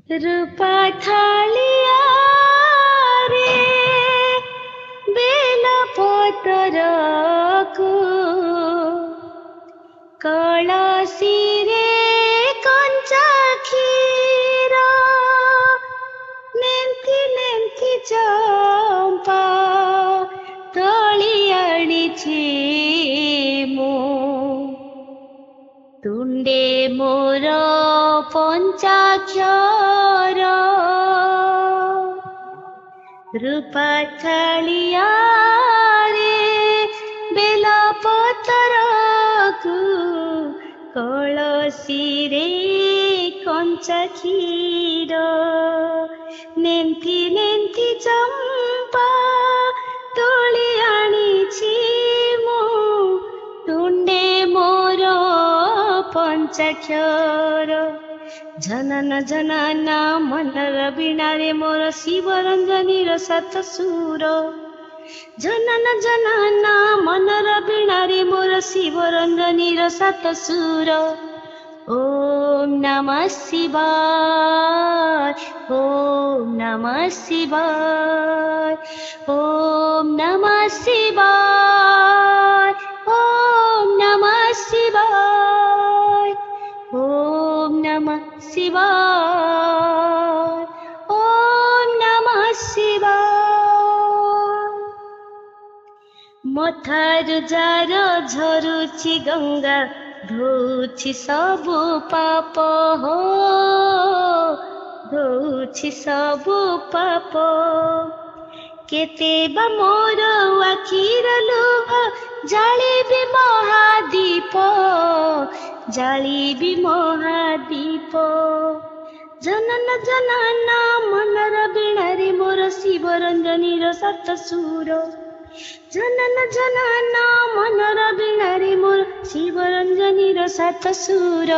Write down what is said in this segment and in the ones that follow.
रूपा थालिया रे बेला पतरको कलसी रे कञ्चा क्षीर नेन्थी नेन्थी चम्पा तोली आनिछि मु तुंडे मोर पंचाक्षर रूपा थालिया रे बेला पतरको कलसी रे कञ्चा क्षीर नेन्थी नेन्थी चम्पा तोली आनिछि मु तुंडे मोर पंचाक्षर जनन जनन मनर वीणारे मोर शिवरंजनीर सात सुर जनन जनन मनर वीणारे मोर शिवरंजनीर सात सुर ओम नमः शिवाय ओम नमः शिवाय ओम नमः शिवाय ओम नमः शिवाय ओम नमः शिवाय ओम नमः शिवाय मथारु जार झरुछि गंगा धोछि सबु पाप हो धोछि सबु पाप केते बा मोर आखिर लुह जालिबी महादीप जालिबी महादीप जनन जनन मनर वीणारे मोर शिवरंजनीर सात सुर जनन जनन मनर वीणारे मोर शिवरंजनीर सात सुर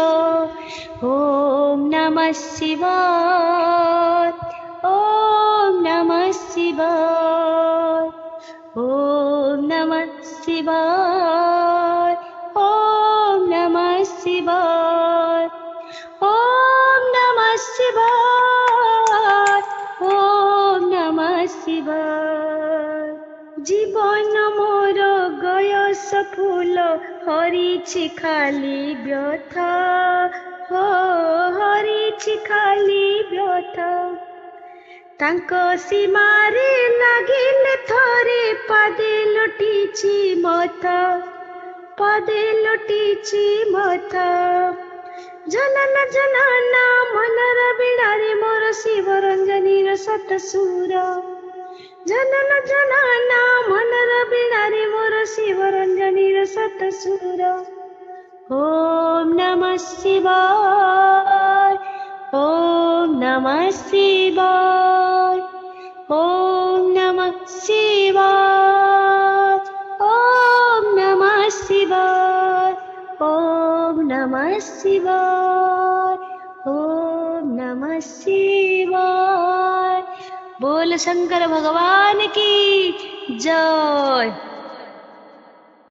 ओम नमः शिवाय ओम नमः शिवाय ओम नमः शिवाय ओम नमः शिवाय ओम नमः शिवाय ओम नमः शिवाय जीवन मोर गयस फूल हरिछि खाली व्यथा हो हरिछि खाली व्यथा तांको सीमारे लागिले थरे पादे लुटिछि मथा पादे लुटिछि मथा जनन जनन मनर वीणारे मोर शिवरंजनीर सात सुर जनन जनन मनर वीणारे मोर शिवरंजनीर सात सुर ओम नमः शिवाय ओम नमः शिवाय ओम नमः शिवाय ओम नमः शिवाय ओम नमः शिवाय ओम नमः शिवाय बोल शंकर भगवान की जय।